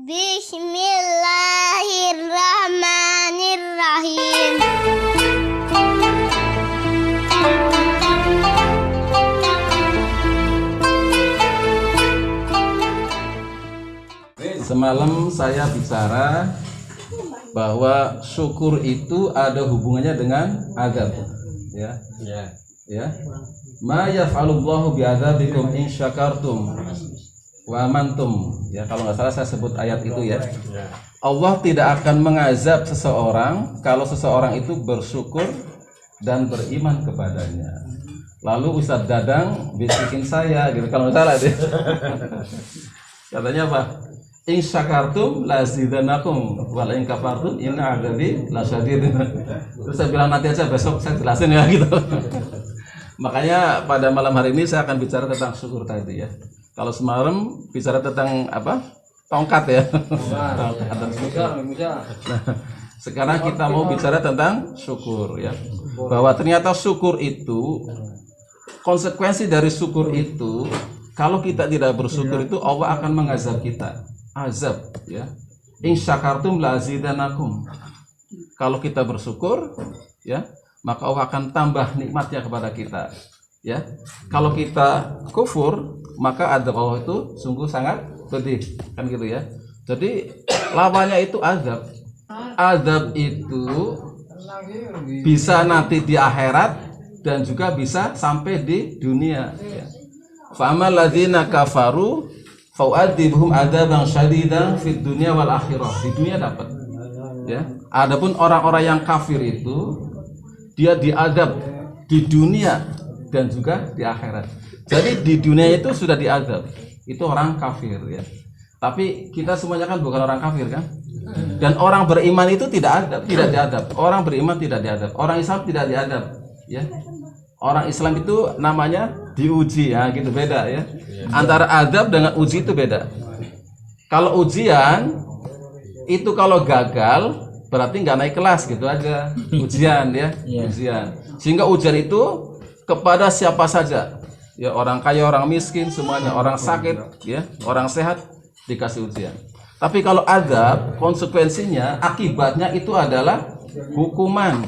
Bismillahirrahmanirrahim. Semalam saya bicara bahwa syukur itu ada hubungannya dengan adab, ya. Ma yaf'alullahu bi'adzabikum in syakartum wa amantum. Ya, kalau nggak salah saya sebut ayat itu ya. Allah tidak akan mengazab seseorang kalau seseorang itu bersyukur dan beriman kepadanya. Lalu Ustadz Dadang bisikin saya gitu kalau nggak salah deh. Katanya apa? In syakartum lazidanakum wal in kafartum inna adzabi lasyadid. Terus saya bilang nanti aja besok saya jelasin ya gitu. Makanya pada malam hari ini saya akan bicara tentang syukur tadi ya. Kalau semalam bicara tentang apa? Tongkat ya. Tongkat dan syukur. Nah, sekarang kita mau bicara tentang syukur ya. Bahwa ternyata syukur itu, konsekuensi dari syukur itu, kalau kita tidak bersyukur itu Allah akan mengazab kita. Azab ya. In syakartum lazidanakum. Kalau kita bersyukur ya, maka Allah akan tambah nikmatnya kepada kita ya. Kalau kita kufur, maka azab Allah itu sungguh sangat pedih kan gitu ya. Jadi lawannya itu azab. Azab itu bisa nanti di akhirat dan juga bisa sampai di dunia ya. Fa'amal ladzina kafaru fa'u'adzibhum adzaban syadidan fid dunya wal akhirah. Di dunia dapat ya. Adapun orang-orang yang kafir itu dia diadab di dunia dan juga di akhirat. Jadi di dunia itu sudah diadab. Itu orang kafir ya. Tapi kita semuanya kan bukan orang kafir kan? Dan orang beriman itu tidak diadab. Orang beriman tidak diadab. Orang Islam tidak diadab ya. Orang Islam itu namanya diuji ya, gitu beda ya. Antara adab dengan uji itu beda. Kalau ujian itu kalau gagal berarti nggak naik kelas gitu aja. Ujian ya, ujian. Sehingga ujian itu kepada siapa saja. Ya, orang kaya, orang miskin, semuanya, orang sakit, ya, orang sehat dikasih ujian. Tapi kalau adab, konsekuensinya, akibatnya itu adalah hukuman.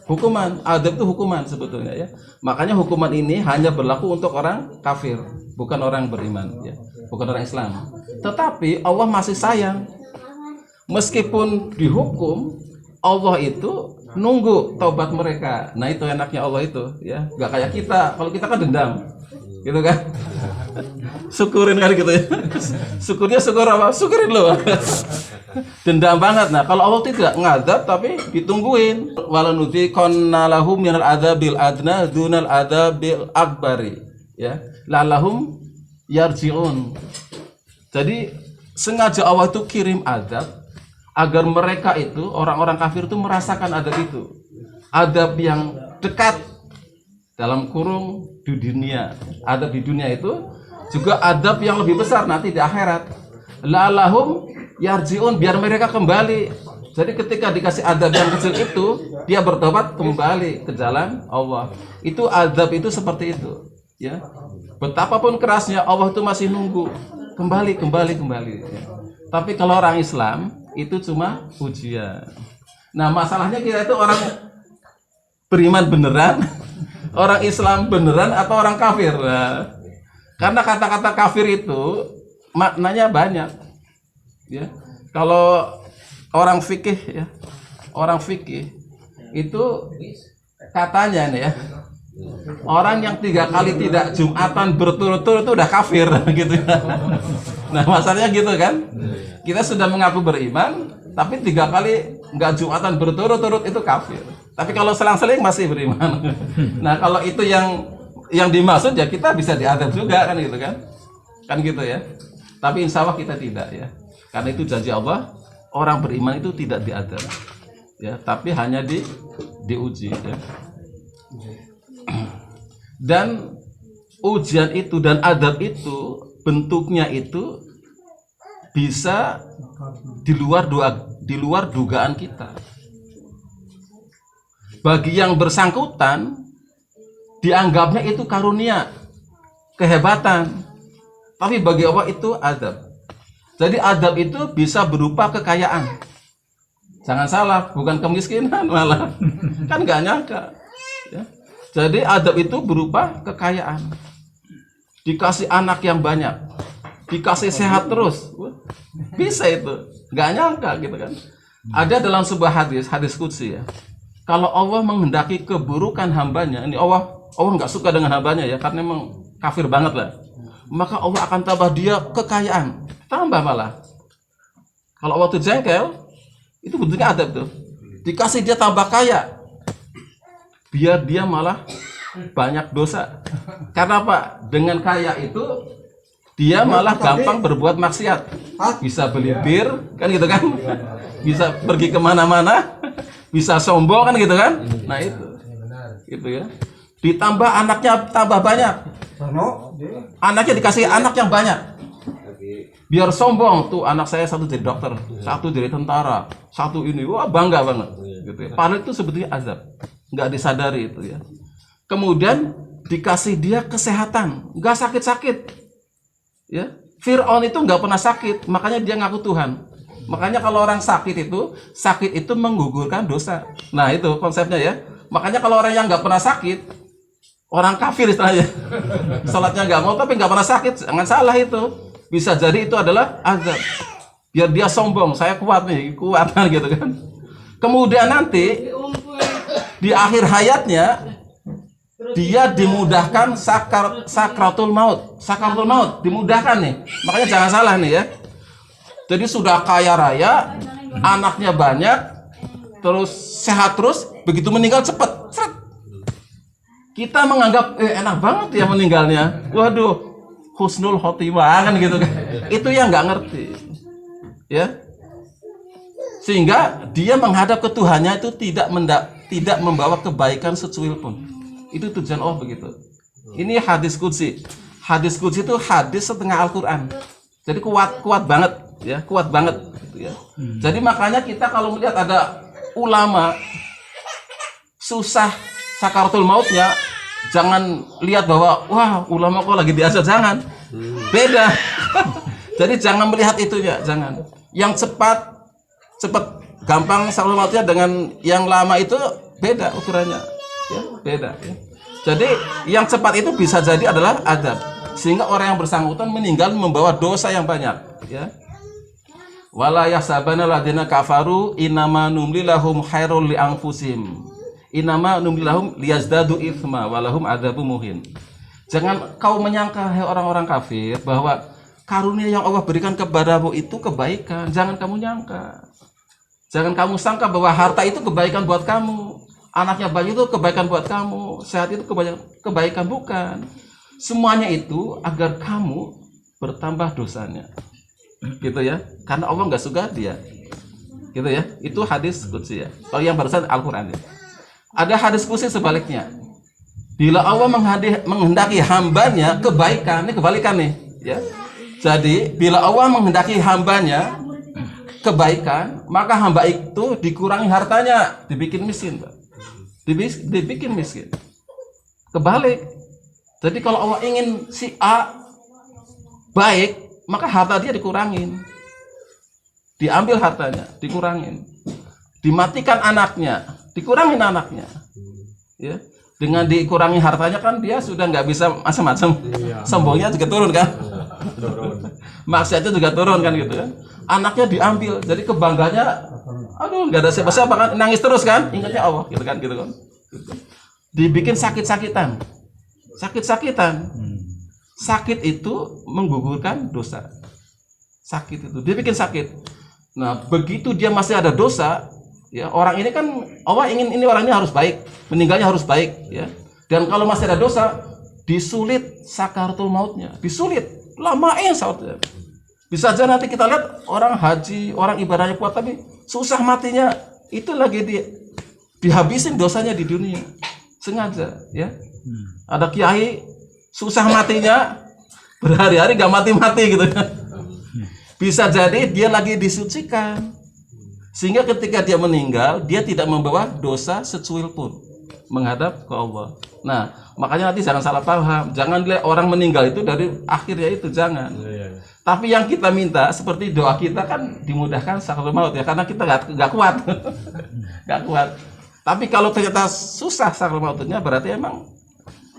Hukuman, adab itu hukuman sebetulnya ya. Makanya hukuman ini hanya berlaku untuk orang kafir, bukan orang beriman ya, bukan orang Islam. Tetapi Allah masih sayang. Meskipun dihukum, Allah itu nunggu taubat mereka. Nah, itu enaknya Allah itu ya. Gak kayak kita. Kalau kita kan dendam. Gitu kan? Syukurin kan gitu ya. Syukurnya syukur apa? Syukurin loh. Dendam banget. Nah, kalau Allah tidak ngadab tapi ditungguin. Walanudhiqanna lahum minal adzabil adna dunal adzabil akbari. Ya. La'allahum yarji'un. Jadi sengaja Allah itu kirim adab agar mereka itu orang-orang kafir itu merasakan adab itu. Adab yang dekat dalam kurung di dunia. Adab di dunia itu juga adab yang lebih besar nanti di akhirat. La'allahum yarji'un, biar mereka kembali. Jadi ketika dikasih adab yang kecil itu, dia bertobat kembali ke jalan Allah. Itu adab itu seperti itu, ya. Betapapun kerasnya Allah itu masih nunggu kembali. Ya. Tapi kalau orang Islam itu cuma ujian. Nah, masalahnya kita itu orang beriman beneran, orang Islam beneran atau orang kafir. Nah, karena kata-kata kafir itu maknanya banyak. Ya, kalau orang fikih ya, orang fikih itu katanya nih ya, orang yang 3 kali tidak Jumatan berturut-turut itu udah kafir gitu ya. Nah, masalahnya gitu kan, kita sudah mengaku beriman, tapi 3 kali nggak Jumatan berturut-turut itu kafir. Tapi kalau selang-seling masih beriman. Nah, kalau itu yang dimaksud ya kita bisa diadab juga kan gitu ya. Tapi insya Allah kita tidak ya. Karena itu janji Allah, orang beriman itu tidak diadab, ya, tapi hanya diuji. Ya. Dan ujian itu dan adab itu bentuknya itu bisa di luar dugaan kita. Bagi yang bersangkutan dianggapnya itu karunia, kehebatan, tapi bagi Allah itu adab. Jadi adab itu bisa berupa kekayaan. Jangan salah, bukan kemiskinan malah. Kan nggak nyangka. Ya. Jadi adab itu berupa kekayaan. Dikasih anak yang banyak, dikasih sehat terus, bisa itu. Nggak nyangka gitu kan. Ada dalam sebuah hadis qudsi ya. Kalau Allah menghendaki keburukan hambanya, ini Allah nggak suka dengan hambanya ya, karena memang kafir banget lah. Maka Allah akan tambah dia kekayaan, tambah malah. Kalau Allah tuh jengkel, itu bentuknya adab tuh. Dikasih dia tambah kaya, biar dia malah banyak dosa. Karena apa? Dengan kaya itu dia malah gampang berbuat maksiat. Bisa beli bir, kan gitu kan? Bisa pergi kemana-mana, bisa sombong kan gitu kan? Nah itu ya. Ditambah anaknya tambah banyak. Anaknya dikasih anak yang banyak. Biar sombong tuh, anak saya satu jadi dokter, satu jadi tentara, satu ini, wah bangga banget. Gitu ya. Padahal itu sebetulnya azab, nggak disadari itu ya. Kemudian dikasih dia kesehatan, nggak sakit-sakit. Ya, Fir'aun itu nggak pernah sakit, makanya dia ngaku Tuhan. Makanya kalau orang sakit itu menggugurkan dosa. Nah itu konsepnya ya. Makanya kalau orang yang nggak pernah sakit, orang kafir istilahnya, salatnya nggak mau tapi nggak pernah sakit, jangan salah itu. Bisa jadi itu adalah azab. Biar dia sombong, saya kuat nih, kuatan gitu kan. Kemudian nanti di akhir hayatnya dia dimudahkan sakratul maut. Sakratul maut dimudahkan nih. Makanya jangan salah nih ya. Jadi sudah kaya raya, anaknya banyak, terus sehat terus, begitu meninggal cepet. Kita menganggap enak banget ya meninggalnya. Waduh, husnul khotimah kan gitu kan. Itu yang nggak ngerti. Ya. Sehingga dia menghadap ke Tuhannya itu tidak membawa kebaikan secuil pun. Itu tujuan Allah begitu. Ini hadis qudsi. Hadis qudsi itu hadis setengah Al-Qur'an. Jadi kuat banget ya, kuat banget gitu ya. Jadi makanya kita kalau melihat ada ulama susah sakaratul mautnya, jangan lihat bahwa wah ulama kok lagi diazab, jangan. Beda. Jadi jangan melihat itunya, jangan. Yang cepat gampang sakaratul mautnya dengan yang lama itu beda ukurannya. Ya, beda ya. Jadi yang cepat itu bisa jadi adalah adab. Sehingga orang yang bersangkutan meninggal membawa dosa yang banyak, ya. Wala yahsabana ladina kafaru innama numli lahum khairul li anfusihim. Innama numli lahum liyazdadu itsma walahum adzabun muhin. Jangan kau menyangka hai orang-orang kafir bahwa karunia yang Allah berikan kepadamu itu kebaikan. Jangan kamu nyangka. Jangan kamu sangka bahwa harta itu kebaikan buat kamu. Anaknya banyak itu kebaikan buat kamu. Sehat itu kebaikan, bukan. Semuanya itu agar kamu bertambah dosanya, gitu ya. Karena Allah nggak suka dia, gitu ya. Itu hadis qudsi ya. Kalau yang barusan Al-Quran ya. Ada hadis qudsi sebaliknya. Bila Allah menghendaki hambanya kebaikan, ini kebalikan nih, ya. Jadi bila Allah menghendaki hambanya kebaikan, maka hamba itu dikurangi hartanya, dibikin miskin, Pak. Dibikin miskin. Kebalik. Jadi kalau Allah ingin si A baik, maka harta dia dikurangin. Diambil hartanya, dikurangin. Dimatikan anaknya, dikurangin anaknya. Ya. Dengan dikurangi hartanya kan dia sudah nggak bisa macam-macam. Sombongnya juga turun kan? Maksiatnya juga turun kan gitu kan? Anaknya diambil, jadi kebanggaannya, aduh nggak ada siapa-siapa kan, nangis terus kan? Ingatnya Allah, gitu kan? Gitu. Dibikin sakit-sakitan. Sakit itu menggugurkan dosa. Sakit itu dia bikin sakit. Nah begitu dia masih ada dosa, ya orang ini kan Allah ingin ini orang ini harus baik, meninggalnya harus baik, ya. Dan kalau masih ada dosa, disulit sakaratul mautnya, disulit, lamain saatnya. Bisa aja nanti kita lihat orang haji, orang ibadahnya kuat tapi susah matinya, itu lagi dihabisin dosanya di dunia, sengaja, ya. Ada kiai susah matinya berhari-hari gak mati-mati gitu kan. Bisa jadi dia lagi disucikan sehingga ketika dia meninggal dia tidak membawa dosa secuil pun menghadap ke Allah. Nah, makanya nanti jangan salah paham. Jangan lihat orang meninggal itu dari akhirnya itu, jangan. Tapi yang kita minta seperti doa kita kan dimudahkan sakaratul maut ya, karena kita nggak kuat, nggak kuat. Tapi kalau ternyata susah sakaratul mautnya, berarti emang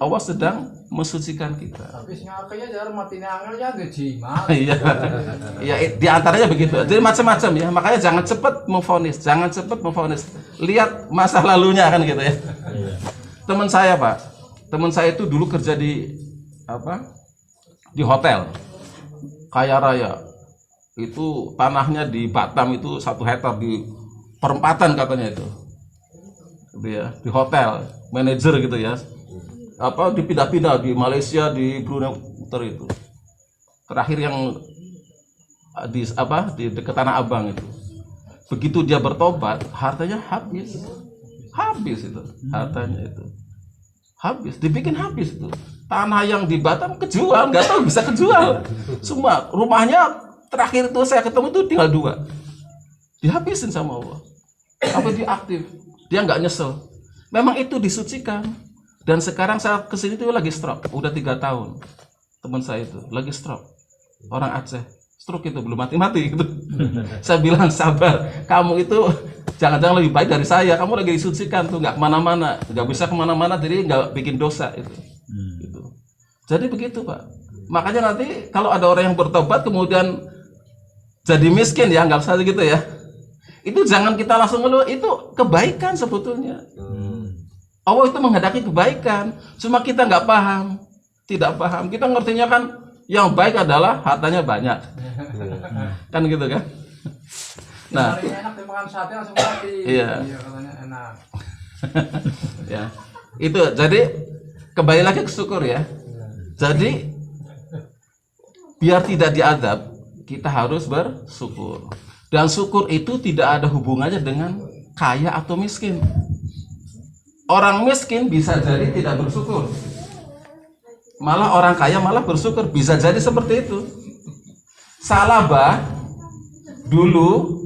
Allah sedang mensucikan kita. Tapi ngakanya jarang mati nangelnya ada jimat. Iya, iya, di antaranya begitu. Jadi macam-macam ya. Makanya jangan cepat memvonis, jangan cepat memvonis. Lihat masa lalunya kan gitu ya. Teman saya Pak, teman saya itu dulu kerja di di hotel kaya raya. Itu tanahnya di Batam itu 1 hektar di perempatan katanya itu. Gitu ya, di hotel, manajer gitu ya. Dipindah-pindah di Malaysia, di Brunei itu. Terakhir yang di dekat Tanah Abang itu. Begitu dia bertobat, hartanya habis itu, hartanya itu habis, dibikin habis itu. Tanah yang di Batam kejual, nggak tahu bisa kejual. Semua rumahnya terakhir itu saya ketemu itu tinggal 2, dihabisin sama Allah. Sampai dia aktif, dia nggak nyesel. Memang itu disucikan. Dan sekarang saya kesini tuh lagi stroke, udah 3 tahun. Teman saya itu lagi stroke, orang Aceh, stroke itu belum mati gitu. Saya bilang sabar, kamu itu jangan-jangan lebih baik dari saya. Kamu lagi disucikan tuh, nggak kemana-mana, nggak bisa kemana-mana, jadi nggak bikin dosa itu. Gitu. Jadi begitu Pak. Makanya nanti kalau ada orang yang bertobat kemudian jadi miskin ya, nggak usah gitu ya. Itu jangan kita langsung ngeluh, itu kebaikan sebetulnya. Allah itu menghendaki kebaikan, cuma kita nggak paham, tidak paham. Kita ngertinya kan yang baik adalah hartanya banyak, kan gitu kan? Nah, enak dimakan sate langsung mati. Iya. Iya katanya enak. Ya, itu jadi kembali lagi ke syukur ya. Jadi biar tidak diadab, kita harus bersyukur. Dan syukur itu tidak ada hubungannya dengan kaya atau miskin. Orang miskin bisa jadi tidak bersyukur, malah orang kaya malah bersyukur, bisa jadi seperti itu. Salabah dulu